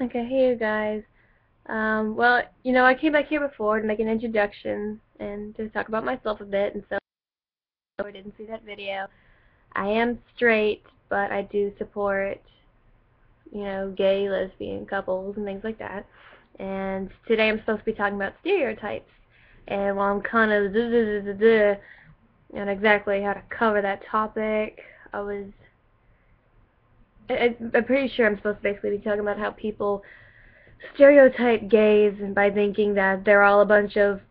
Okay, hey you guys. Well, I came back here before to make an introduction and to talk about myself a bit, and so I didn't see that video. I am straight, but I do support, gay, lesbian couples and things like that. And today I'm supposed to be talking about stereotypes. And while I'm kind of on exactly how to cover that topic, I'm pretty sure I'm supposed to basically be talking about how people stereotype gays and by thinking that they're all a bunch of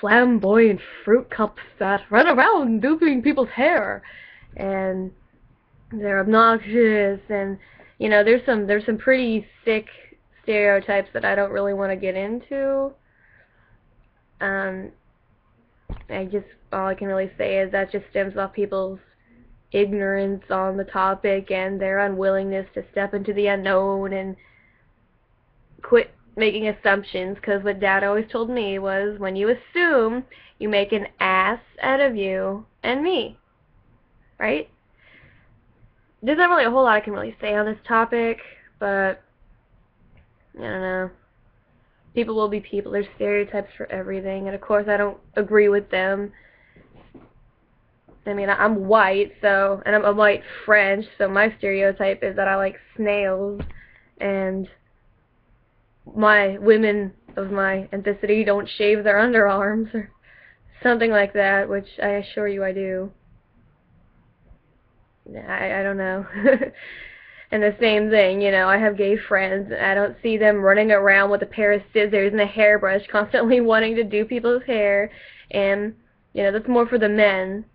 flamboyant fruit cups that run around doing people's hair and they're obnoxious and there's some pretty sick stereotypes that I don't really want to get into. Um I just all I can really say is that just stems off people's ignorance on the topic and their unwillingness to step into the unknown and quit making assumptions, because what Dad always told me was when you assume, you make an ass out of you and me, right? There's not really a whole lot I can really say on this topic, but I don't know. People will be people. There's stereotypes for everything, and of course I don't agree with them. I mean, I'm white, and I'm white French, so my stereotype is that I like snails, and my women of my ethnicity don't shave their underarms or something like that, which I assure you I do. I don't know. And the same thing, I have gay friends, and I don't see them running around with a pair of scissors and a hairbrush constantly wanting to do people's hair, and, that's more for the men,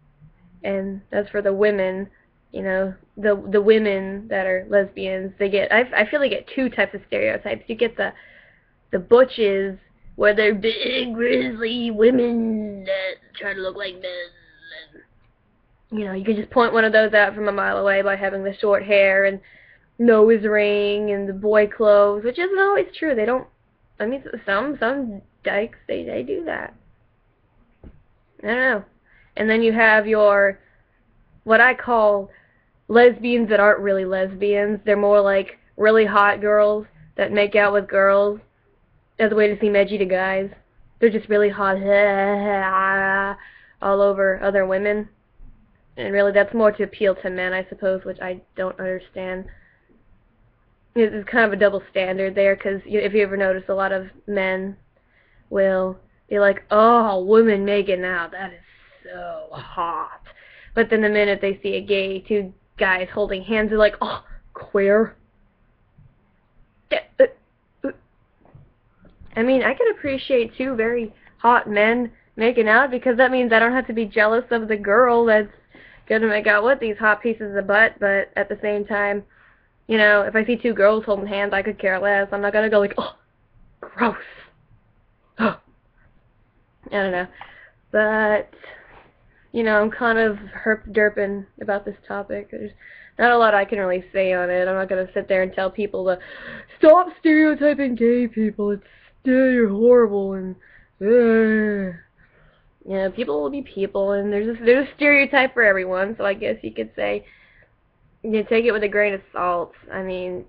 and that's for the women, the women that are lesbians, I feel they get two types of stereotypes. You get the butches, where they're big, grizzly women that try to look like men. And, you can just point one of those out from a mile away by having the short hair and nose ring and the boy clothes, which isn't always true. They don't. I mean, some dykes they do that. I don't know. And then you have your what I call lesbians that aren't really lesbians. They're more like really hot girls that make out with girls as a way to seem edgy to guys. They're just really hot all over other women. And really that's more to appeal to men, I suppose, which I don't understand. It's kind of a double standard there, because if you ever notice, a lot of men will be like, oh, women making out, that is so hot. But then the minute they see two guys holding hands, they're like, oh, queer. I mean, I can appreciate two very hot men making out, because that means I don't have to be jealous of the girl that's gonna make out with these hot pieces of butt, but at the same time, if I see two girls holding hands, I could care less. I'm not gonna go like, oh, gross. I don't know. But, I'm kind of derpin about this topic. There's not a lot I can really say on it. I'm not gonna sit there and tell people to stop stereotyping gay people. You're horrible, and people will be people, and there's a stereotype for everyone. So I guess you could say, take it with a grain of salt. I mean,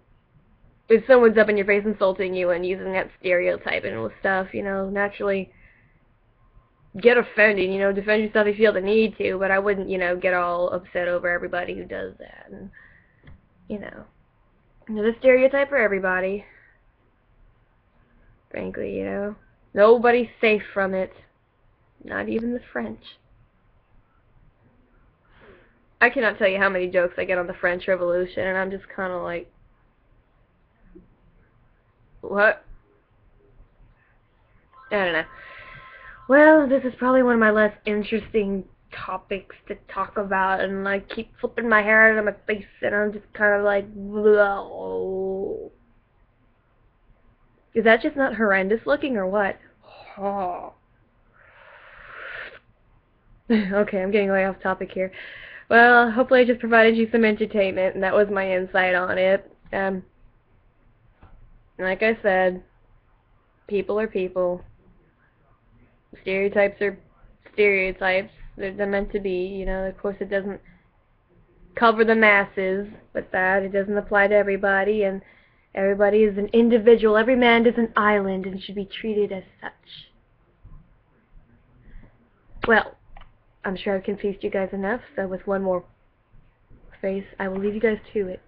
if someone's up in your face insulting you and using that stereotype and stuff, naturally get offended, defend yourself if you feel the need to, but I wouldn't, get all upset over everybody who does that. And, there's a stereotype for everybody. Frankly, nobody's safe from it. Not even the French. I cannot tell you how many jokes I get on the French Revolution, and I'm just kind of like, what? I don't know. Well, this is probably one of my less interesting topics to talk about, and I keep flipping my hair out of my face, and I'm just kind of like, whoa. Is that just not horrendous looking, or what? Oh. Okay, I'm getting way off topic here. Well, hopefully I just provided you some entertainment, and that was my insight on it. Like I said, people are people. Stereotypes are stereotypes. They're meant to be, Of course, it doesn't cover the masses with that. It doesn't apply to everybody, and Everybody is an individual. Every man is an island and should be treated as such. Well, I'm sure I've confused you guys enough, so with one more phrase, I will leave you guys to it.